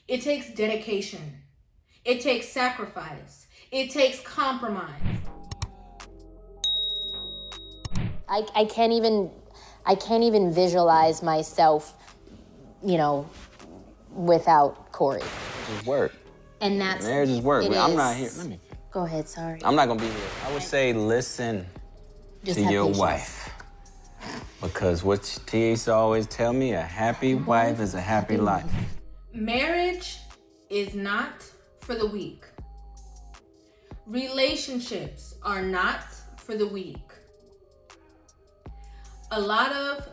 It takes dedication. It takes sacrifice. It takes compromise. I can't even visualize myself, without Corey. It's work. And that's marriage is work. It I'm is. not here. Go ahead, sorry. I'm not gonna be here. I would say listen Just to have your patience. wife. Because what Tia used to always tell me, a happy wife is a happy life. Marriage is not for the weak. Relationships are not for the weak. A lot of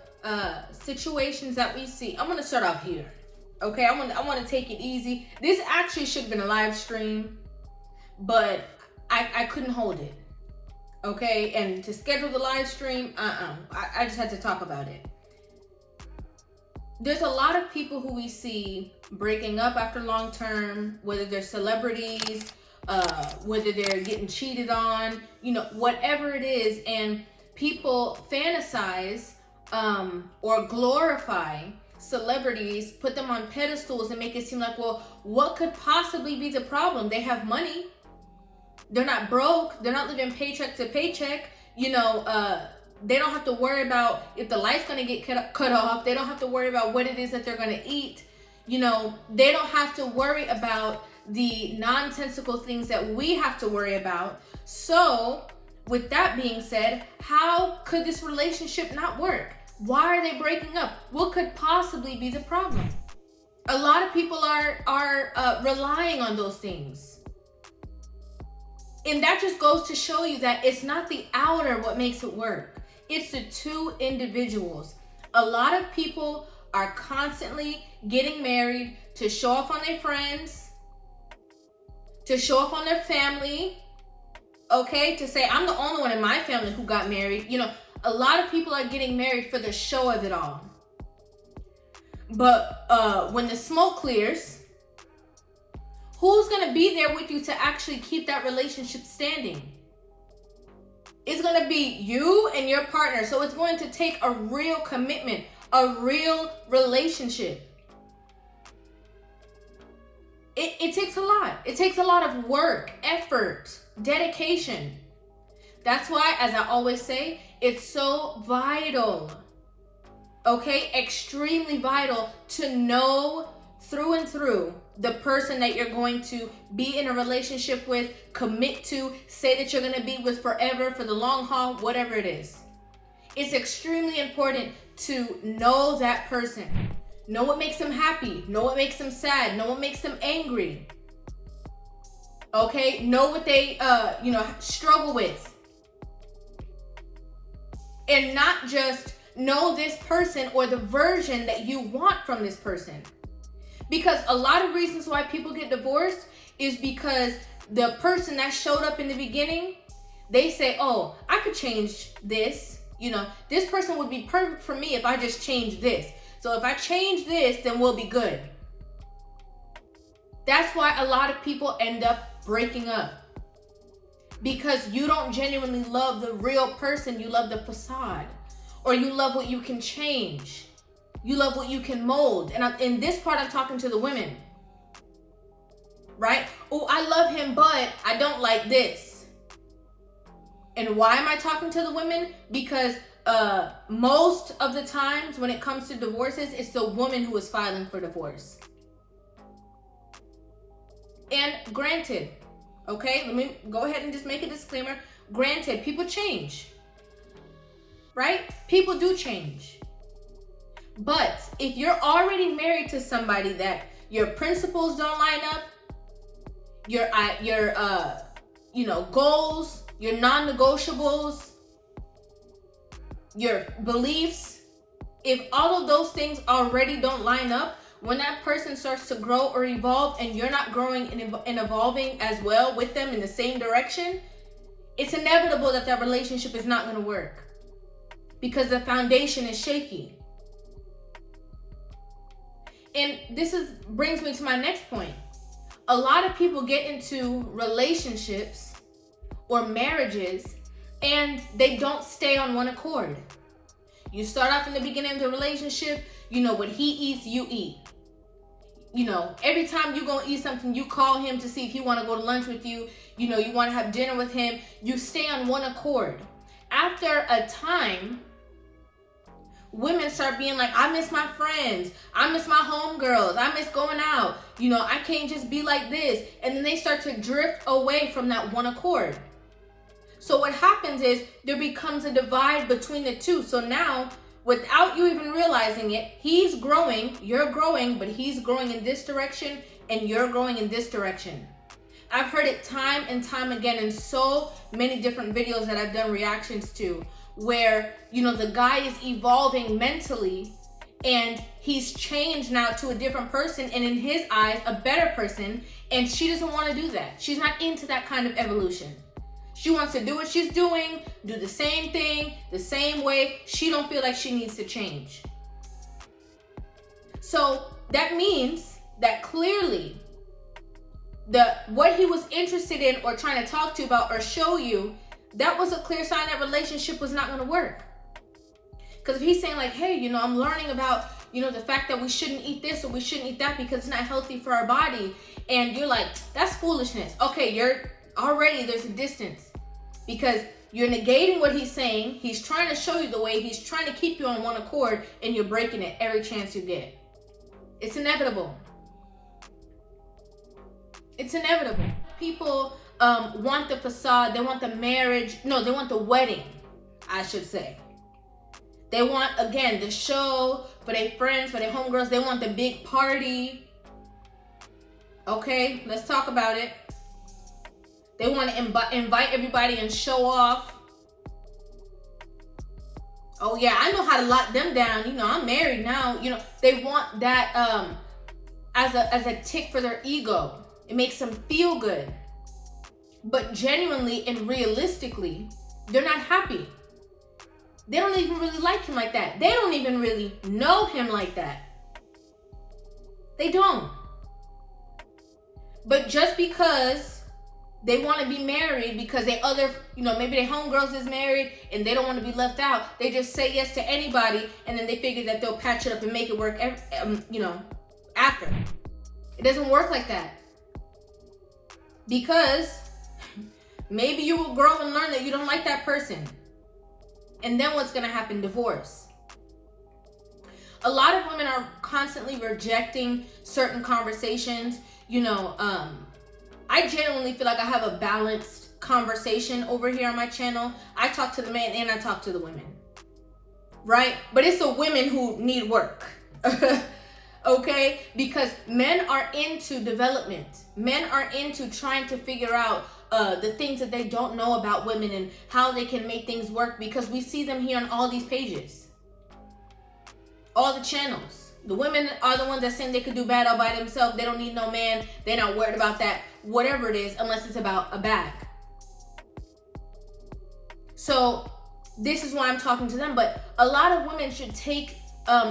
situations that we see, I'm gonna start off here. Okay, I want to take it easy. This actually should have been a live stream, but I couldn't hold it. Okay, and to schedule the live stream, I just had to talk about it. There's a lot of people who we see breaking up after long term, whether they're celebrities, whether they're getting cheated on, whatever it is, and people fantasize or glorify celebrities, put them on pedestals and make it seem like, well, what could possibly be the problem? They have money. They're not broke. They're not living paycheck to paycheck. They don't have to worry about if the light's going to get cut off. They don't have to worry about what it is that they're going to eat. They don't have to worry about the nonsensical things that we have to worry about. So with that being said, how could this relationship not work? Why are they breaking up? What could possibly be the problem? A lot of people are relying on those things. And that just goes to show you that it's not the outer what makes it work. It's the two individuals. A lot of people are constantly getting married to show off on their friends, to show off on their family, okay? To say, I'm the only one in my family who got married. A lot of people are getting married for the show of it all. But when the smoke clears, who's going to be there with you to actually keep that relationship standing? It's going to be you and your partner. So it's going to take a real commitment, a real relationship. It takes a lot. It takes a lot of work, effort, dedication. That's why, as I always say, it's so vital, okay? Extremely vital to know through and through the person that you're going to be in a relationship with, commit to, say that you're going to be with forever, for the long haul, whatever it is. It's extremely important to know that person. Know what makes them happy. Know what makes them sad. Know what makes them angry. Okay? Know what they, struggle with. And not just know this person or the version that you want from this person. Because a lot of reasons why people get divorced is because the person that showed up in the beginning, they say, oh, I could change this. This person would be perfect for me if I just change this. So if I change this, then we'll be good. That's why a lot of people end up breaking up. Because you don't genuinely love the real person. You love the facade. Or you love what you can change. You love what you can mold. And in this part, I'm talking to the women. Right? Oh, I love him, but I don't like this. And why am I talking to the women? Because most of the times when it comes to divorces, it's the woman who is filing for divorce. And granted, okay, let me go ahead and just make a disclaimer. Granted, people change. Right? People do change. But if you're already married to somebody that your principles don't line up, your goals, your non-negotiables, your beliefs, if all of those things already don't line up, when that person starts to grow or evolve and you're not growing and evolving as well with them in the same direction, it's inevitable that that relationship is not going to work because the foundation is shaky. And this brings me to my next point. A lot of people get into relationships or marriages and they don't stay on one accord. You start off in the beginning of the relationship, what he eats, you eat. you know, every time you go eat something, you call him to see if he want to go to lunch with you. You know, you want to have dinner with him. You stay on one accord. After a time, women start being like, I miss my friends. I miss my homegirls. I miss going out. You know, I can't just be like this. And then they start to drift away from that one accord. So what happens is there becomes a divide between the two. So now, without you even realizing it, he's growing, you're growing, but he's growing in this direction and you're growing in this direction. I've heard it time and time again in so many different videos that I've done reactions to, where, you know, the guy is evolving mentally and he's changed now to a different person, and in his eyes, a better person, and she doesn't want to do that. She's not into that kind of evolution. She wants to do what she's doing, do the same thing, the same way. She don't feel like she needs to change. So that means that clearly what he was interested in or trying to talk to you about or show you, that was a clear sign that relationship was not going to work. Because if he's saying like, hey, you know, I'm learning about, you know, the fact that we shouldn't eat this or we shouldn't eat that because it's not healthy for our body. And you're like, that's foolishness. Okay, there's a distance because you're negating what he's saying. He's trying to show you the way. He's trying to keep you on one accord, and you're breaking it every chance you get. It's inevitable. It's inevitable. People want the facade. They want the marriage. No, they want the wedding, I should say. They want, again, the show for their friends, for their homegirls. They want the big party. Okay, let's talk about it. They want to invite everybody and show off. Oh yeah, I know how to lock them down. You know, I'm married now. You know, they want that as a tick for their ego. It makes them feel good. But genuinely and realistically, they're not happy. They don't even really like him like that. They don't even really know him like that. They don't. But just because they want to be married, because maybe their homegirls is married and they don't want to be left out, they just say yes to anybody, and then they figure that they'll patch it up and make it work, after. It doesn't work like that. Because maybe you will grow and learn that you don't like that person. And then what's going to happen? Divorce. A lot of women are constantly rejecting certain conversations. I genuinely feel like I have a balanced conversation over here on my channel. I talk to the men and I talk to the women. Right? But it's the women who need work. Okay? Because men are into development. Men are into trying to figure out the things that they don't know about women and how they can make things work, because we see them here on all these pages. All the channels. The women are the ones that saying they could do bad all by themselves. They don't need no man. They're not worried about that. Whatever it is, unless it's about a bag. So this is why I'm talking to them. But a lot of women should take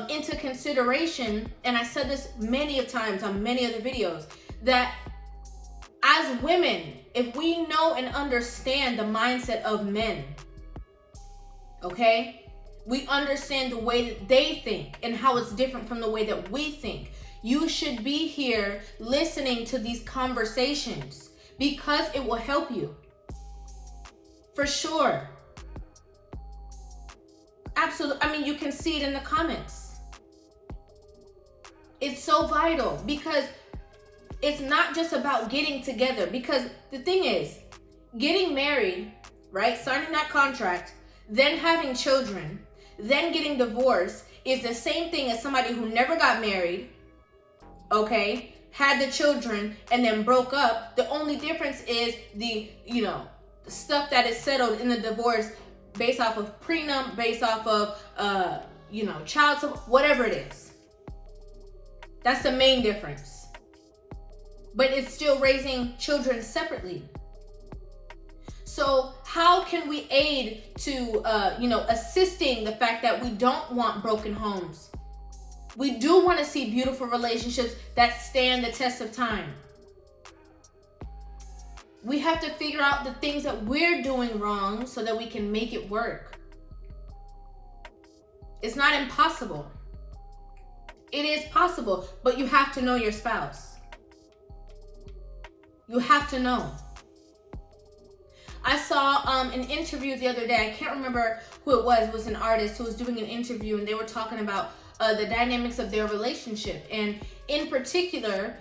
into consideration, and I said this many of times on many other videos, that as women, if we know and understand the mindset of men, okay? We understand the way that they think and how it's different from the way that we think. You should be here listening to these conversations because it will help you. For sure. Absolutely. I mean, you can see it in the comments. It's so vital because it's not just about getting together. Because the thing is, getting married, right? Signing that contract, then having children, then getting divorced is the same thing as somebody who never got married, okay, had the children, and then broke up. The only difference is the stuff that is settled in the divorce based off of prenup, based off of, child support, whatever it is. That's the main difference. But it's still raising children separately. So how can we aid to, assisting the fact that we don't want broken homes? We do want to see beautiful relationships that stand the test of time. We have to figure out the things that we're doing wrong so that we can make it work. It's not impossible. It is possible, but you have to know your spouse. You have to know. I saw an interview the other day. I can't remember who it was. It was an artist who was doing an interview, and they were talking about the dynamics of their relationship. And in particular,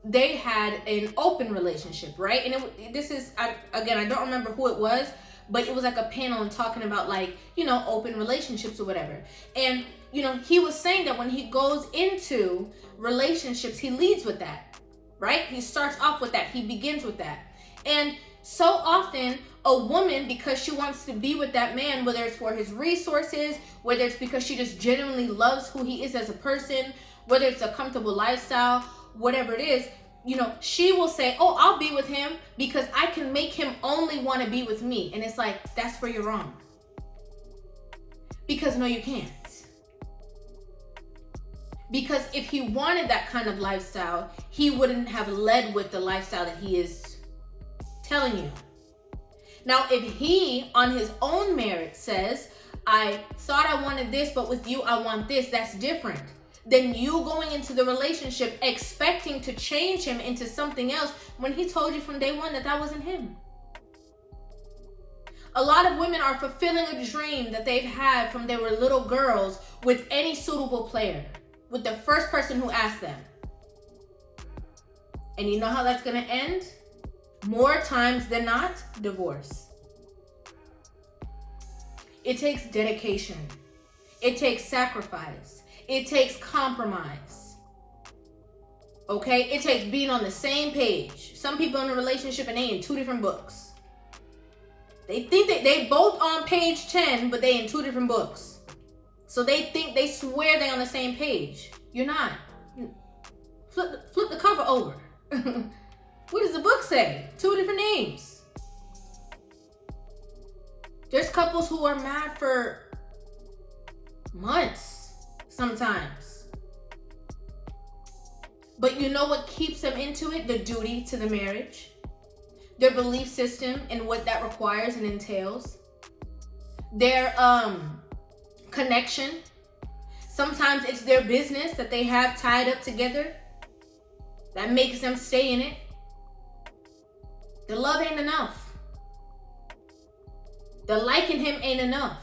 they had an open relationship, right? And I don't remember who it was, but it was like a panel and talking about like, you know, open relationships or whatever. And, you know, he was saying that when he goes into relationships, he leads with that, right? He starts off with that. He begins with that. And so often a woman, because she wants to be with that man, whether it's for his resources, whether it's because she just genuinely loves who he is as a person, whether it's a comfortable lifestyle, whatever it is, you know, she will say, oh, I'll be with him because I can make him only want to be with me. And it's like, that's where you're wrong. Because no, you can't. Because if he wanted that kind of lifestyle, he wouldn't have led with the lifestyle that he is telling you. Now, if he, on his own merit, says, I thought I wanted this, but with you, I want this, that's different than you going into the relationship expecting to change him into something else when he told you from day one that that wasn't him. A lot of women are fulfilling a dream that they've had from they were little girls with any suitable player, with the first person who asked them. And you know how that's going to end? More times than not, divorce. It takes dedication. It takes sacrifice. It takes compromise. Okay? It takes being on the same page. Some people in a relationship and they in two different books. They think that they both on page 10, but they in two different books. So they swear they on the same page. You're not. Flip the cover over. What does the book say? Two different names. There's couples who are mad for months sometimes. But you know what keeps them into it? The duty to the marriage. Their belief system and what that requires and entails. Their connection. Sometimes it's their business that they have tied up together that makes them stay in it. The love ain't enough. The liking him ain't enough.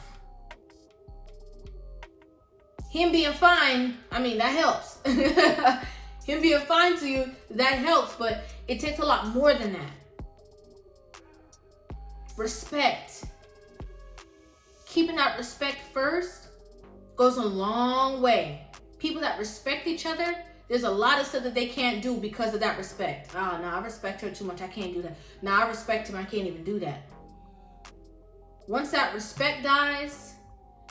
Him being fine, I mean, that helps. Him being fine to you, that helps, but it takes a lot more than that. Respect. Keeping that respect first goes a long way. People that respect each other, there's a lot of stuff that they can't do because of that respect. Oh, no, I respect her too much. I can't do that. No, I respect him. I can't even do that. Once that respect dies,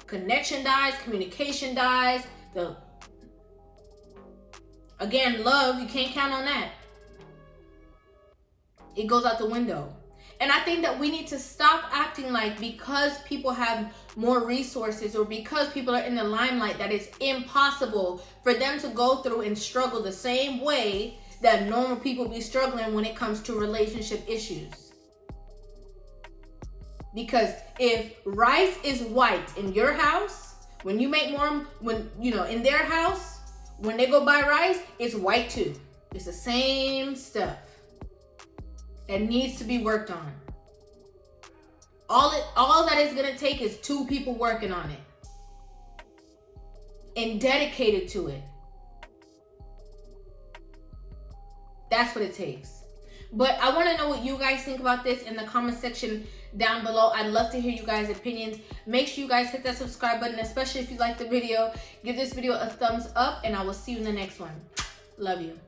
connection dies, communication dies. Again, love, you can't count on that. It goes out the window. And I think that we need to stop acting like because people have more resources or because people are in the limelight that it's impossible for them to go through and struggle the same way that normal people be struggling when it comes to relationship issues. Because if rice is white in your house, when you make more, in their house, when they go buy rice, it's white too. It's the same stuff that needs to be worked on. All that is gonna take is two people working on it and dedicated to it. That's what it takes. But I want to know what you guys think about this in the comment section down below. I'd love to hear you guys' opinions. Make sure you guys hit that subscribe button, especially if you like the video. Give this video a thumbs up, and I will see you in the next one. Love you.